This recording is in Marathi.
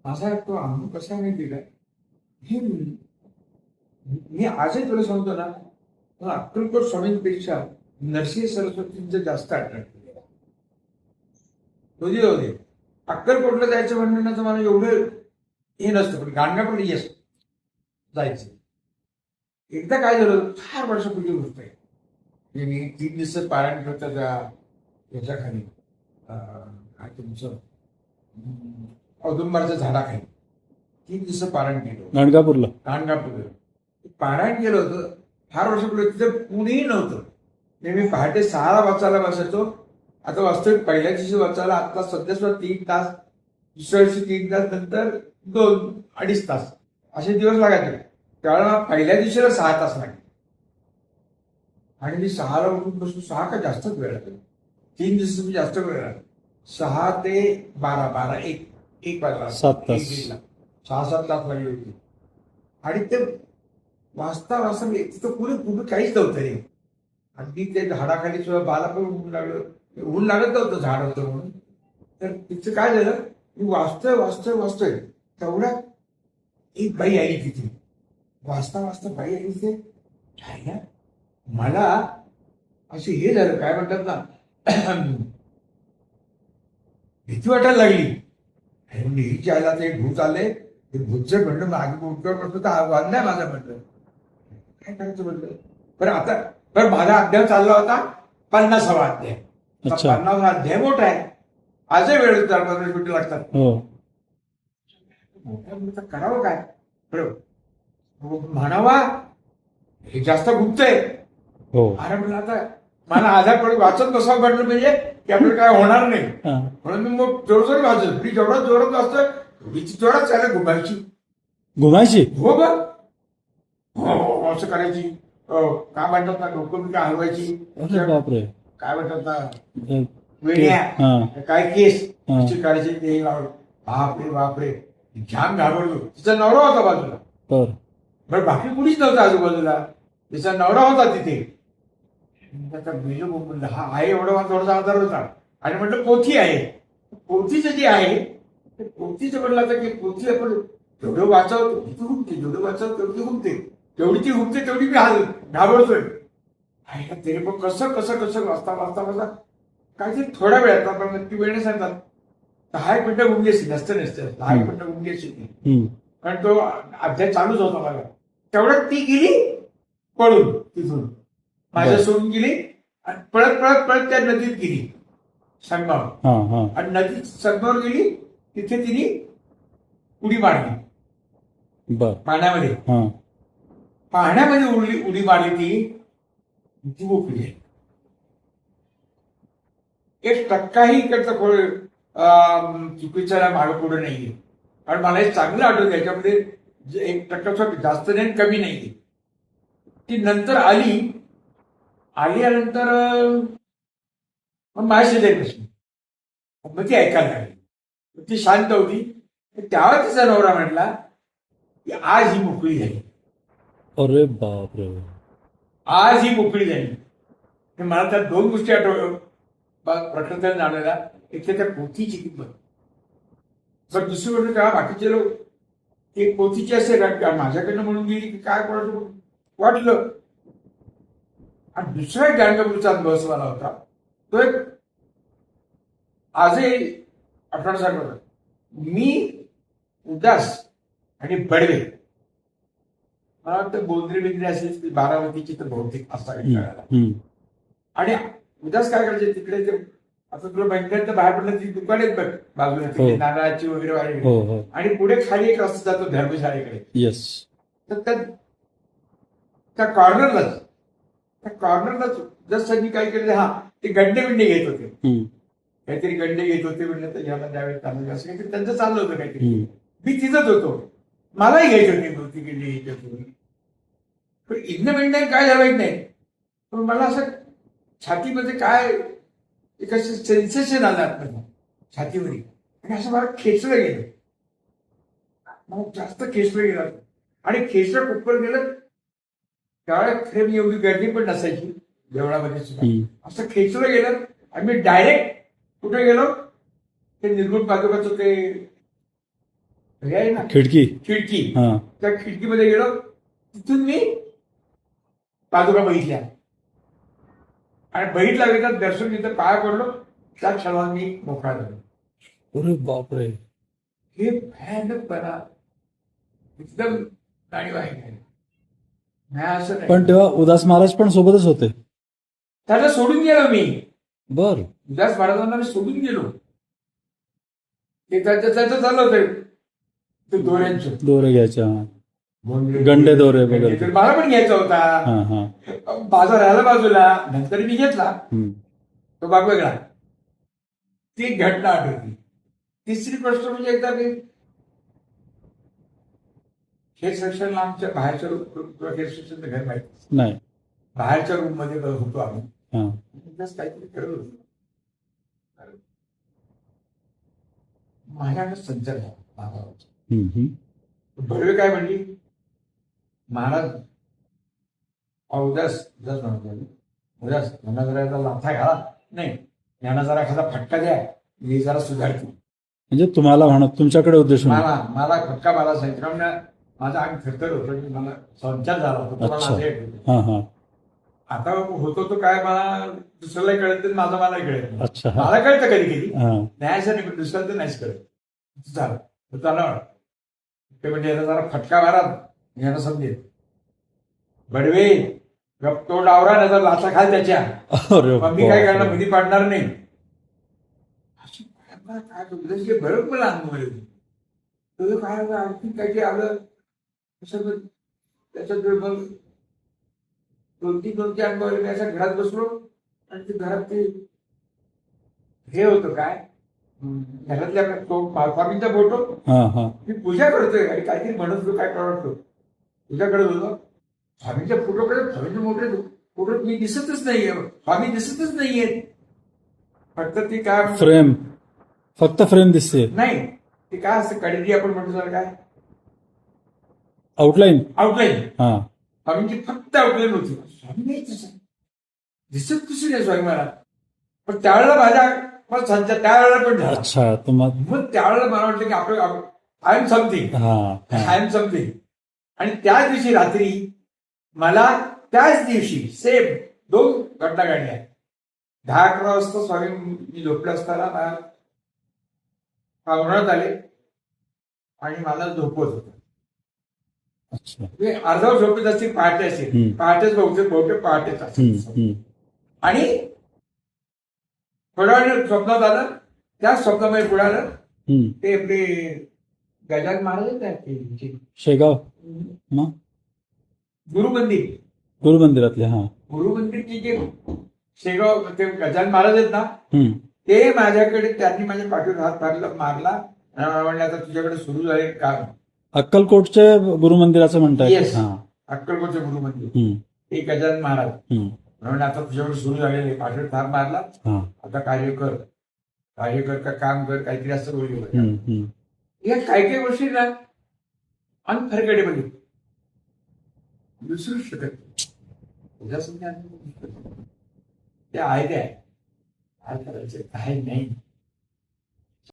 माझा तो अनुभव कसा आहे माहिती का? हे मी आजही तुला सांगतो ना, मला अक्कलकोट स्वामींपेक्षा नरसिंह सरस्वतींचं जास्त अट्रॅक्ट केलं. होते अक्कलकोटला जायचं म्हणलं ना तर मला एवढं हे नसतं, पण गाणगापूर येस जायचं. एकदा काय झालं, फार वर्षापूर्वी गोष्ट आहे. मी 3 दिवस पारायण करता त्या याच्या खाली काय तुमचं औदुंबरच्या झाडाखाली 3 दिवस पारायण केलं होतं. गाणगापूरला पारायण केलं होतं. फार वर्षापूर्वी तिथे कुणीही नव्हतं. मी पहाटे 6ला वाचायला बसायचो. आता वास्तविक पहिल्या दिवशी वाचायला आता सध्या सुद्धा 3 तास, दुसऱ्या दिवशी 3 तास, नंतर 2-2.5 तास असे दिवस लागायचे. त्यावेळेला पहिल्या दिवशीला 6 तास लागले. आणि मी 6ला उठून बसून 6 का जास्तच वेळ लागला. 3 दिवस मी जास्त वेळ लागला. 6 ते 12, 1 वाजला, 7 तास, 6-7 तास लागले होते. आणि ते वाचता वाचता तिथं कुठे काहीच नव्हतं रे. अगदी ते झाडाखाली सुद्धा बाला पण ऊन लागत नव्हतं, झाड होतं म्हणून. तर तिचं काय झालं, मी वाचतोय तेवढ्या एक बाई आली तिथे. वाचता वाचता बाई आली तिथे. काय ना, मला असे हे झालं, काय म्हणतात ना, भीती वाटायला लागली. हिच्या आला ते भूत आले, ते भूतचं म्हणलं मागे उठवर बसतो तर आवाज नाही माझा. म्हटलं काय करायचं म्हटलं. बरं माझा अध्याय चालला होता 50वा अध्याय. 50वा अध्याय मोठा आहे. आजही वेळ 4-5 मिनिटं लागतात. मोठा करावं काय म्हणावा, हे जास्त गुप्त आहे. अरे म्हणलं आता मला आधार पडून वाचत बसावं म्हटलं म्हणजे की आपल्याला काय होणार नाही. म्हणून मी मग जोरजोर वाचत. मी जेवढा जोरात वाचतो तिची जोरात चालेल घुमायची. हो ग, असं करायची. काय म्हणतात ना, डोकं काय हलवायची. काय म्हणतात ना, वेण्या काय केस अशी करायची. ते बापरे जाम घाबरलो. तिचा नवरा होता बाजूला. बरं बाकी कुणीच नव्हतं आजूबाजूला. तिचा नवरा होता तिथे. म्हणलं हा आहे एवढा थोडासा आधार होता. आणि म्हटलं पोथी आहे. पोथीचं जे आहे ते पोथीचं म्हटलं आता की पोथी आपण जेवढं वाचावं ती हुकते, जेवढं वाचावं तेवढी हुकते, तेवढी मी घाबरतोय. तरी पण कसं वाचता काहीतरी थोड्या वेळात आपण नक्की वेळ नाही सांगतात. 10 मिनिटं गुंगी असतील, नसतं 10 मिनिटं गुंगी असतील. कारण तो अध्याय चालूच होता मला. तेवढ्यात ती गेली पळून तिथून, माझ्या सोडून गेली आणि पळत त्या नदीत गेली संगमावर. आणि नदीत संगमावर गेली, तिथे तिने उडी मारली पाण्यामध्ये. पाण्यामध्ये उडी मारली ती मोकळी आहे. 1% इकडचं चुकीचं मागं पुढे नाहीये. कारण मला हे चांगलं आठवतं. याच्यामध्ये 1% जास्त नाही कमी नाहीये. ती नंतर आल्यानंतर माझ्या शेजारी बसली. मग ती ऐकायला लागली. ती शांत होती. त्यावेळेस तिचा नवरा म्हटला की आज ही मोकळी झाली. अरे बापरे, आज ही मोकळी झाली. मला त्या 2 गोष्टी आठवल्या प्रकरण जाणाऱ्या. एक तर त्या पोथीची किंमत. पण दुसरी गोष्ट तेव्हा बाकीचे लोक एक पोथीची असेल माझ्याकडनं म्हणून गेली की काय कोणाचं वाटलं. आणि दुसरा एक गाणगापूरचा अनुभव मला होता. तो एक आजही आठवण्यासारखा. मी उदास आणि बडवे, मला वाटतं बोंद्री असेल, बारामतीची तर बहुतेक असावी. आणि उदास काय करायचे तिकडे ते आता तुला बँकेत बाहेर पडलं ती दुकान आहेत बघ बाजूला, नारळाची वगैरे. आणि पुढे खाली एक रस्ता जातो धर्मशाळेकडे. तर त्या कॉर्नरलाच जस्ट मी काय केलं, ते गड्डे घेत होते. काहीतरी गड्डे घेत होते म्हणलं तर ह्याला द्यावेत चालू असं काहीतरी त्यांचं चाललं होतं काहीतरी. मी तिथंच होतो. मलाही घ्यायचं होती गड्डे घ्यायचे. पण इग्न काय झालं नाही. पण मला असं छातीमध्ये काय एक असं सेन्सेशन आलं आतमध्ये छातीवरील. आणि असं मला खेचलं गेलं. मग जास्त खेचलं गेलं. आणि खेचलं कुठपर गेलं त्यावेळेला खरे मी एवढी गर्दी पण नसायची देवळामध्ये सुद्धा. असं खेचलं गेलं आणि मी डायरेक्ट कुठे गेलो, ते निर्गुण पादुकाचं ते हे आहे ना खिडकी खिडकी, हा त्या खिडकीमध्ये गेलो. तिथून मी पादुका बघितल्या आणि बघितला गेला दर्शन तिथं पाया पडलो. त्या क्षणाला मी मोकळा झालो. अरे बापरे. हे भयानकपणा एकदम जाणीवाईक आहे. नाही असं पण नाही. तेव्हा उदास महाराज पण सोबतच होते. त्याला सोडून गेलो मी. बर. उदास महाराजांना मी सोडून गेलो. ते त्याचं चाललं होतं ते दोऱ्यांचं. दोरे घ्यायच्या गंडे दोरे वगैरे. तर मला पण घ्यायचा होता. हा हा बाजार राहिला बाजूला. नंतर मी घेतला. हम्म. तो बाग वेगळा. ती घटना आठवती. तिसरी गोष्ट म्हणजे एकदा मी हे सेक्शनला आमच्या बाहेरच्या हे सेक्शनचं घर माहिती नाही. बाहेरच्या रूम मध्ये होतो आम्ही. हा तिथंच काहीतरी करत होतो. माझ्याकडे संचार झाला महाराजांचा. हम्म. बडवे काय म्हणली, महाराज उदास उदास म्हणतो उदास यांना जरा एकदा लाथा घाला. नाही, यांना जरा एखादा फटका द्या, मी जरा सुधारतो. म्हणजे तुम्हाला म्हणत तुमच्याकडे उद्देशून. मला फटका मला सांगितलं. माझा अंग थरथर होतो की मला संचार झाला होता. तुम्हाला अच्छा. असं येत. हा हा आता होतो तो काय मला दुसऱ्याला कळत नाही, माझं मला कळत नाही. अच्छा. हा मला कळतं कधी कधी हा न्यायचं नाही, पण दुसऱ्याला तर नाहीच कळत. झालं त्याला ते म्हणजे याला जरा फटका मारा, याला समजेल. बडवे गप तो डावरा नाही तर लाथा खाल त्याच्या. अरे मग मी काय करणार, बापरे. मध्ये पाडणार नाही. असं काय उद्देश बरोबर मला अनुभव येतो. तुझं काय आणखी काय जे आलं असं त्याच्यात मग दोन तीन अनुभव मी अशा घरात बसलो आणि ते घरात ते हे होतं काय घरातल्या तो स्वामींचा फोटो. हा हा मी पूजा करतोय आणि काहीतरी म्हणत होतो, काय करतो पूजा करत होतो. स्वामींच्या फोटोकडे स्वामींचे मोठे फोटो मी दिसतच नाहीये. स्वामी दिसतच नाहीये. फक्त ती काय फ्रेम, फक्त फ्रेम दिसते. नाही, ते काय असतं कडेरी आपण म्हणतो त्याला काय आउटलाईन. आउटलाईन. हा स्वामींची फक्त आउटलाईन होती. स्वामी नाही तसं दिसत कशी नाही स्वामी मला. पण त्यावेळेला माझ्या मग संचार त्यावेळेला पण झाला. अच्छा. तुम्हाला मग त्यावेळेला मला वाटलं की आपलं आय एम समथिंग, हा आय एम समथिंग. आणि त्याच दिवशी रात्री मला त्याच दिवशी सेम 2 घटना घडल्या. 10-11 वाजता स्वामी मी झोपले असताना मला पाहुण्यात आले आणि मला झोपवत होतं. अच्छा. म्हणजे अर्धावर झोपेत असतील, पहाटे असेल, पहाटेच बहुतेक पहाटेच असेल. आणि थोड्या वेळ स्वप्नात आलं. त्या स्वप्नामध्ये पुढे आलं ते आपले गजानन महाराज आहेत ना, शेगाव मग गुरुमंदिर. गुरुमंदिरातले. हा गुरुमंदिरची जे शेगाव ते गजानन महाराज आहेत ना, ते माझ्याकडे त्यांनी माझ्या पाठीवर हात मारला आणि म्हणले आता तुझ्याकडे सुरू झाले काम. अक्कलकोटचे गुरुमंदिराचं म्हणताय. येस, अक्कलकोटचे गुरुमंदिर. ते गजानन महाराज म्हणून आता तुझ्याकडे सुरू झालेले. पाठीवर थाप मारला, आता कार्य कर का काम कर, काहीतरी असं बोलले. या काही काही गोष्टी ना अनफॉरगेटेबल विसरू शकत नाही. ते आहे काय करायचं काय नाही.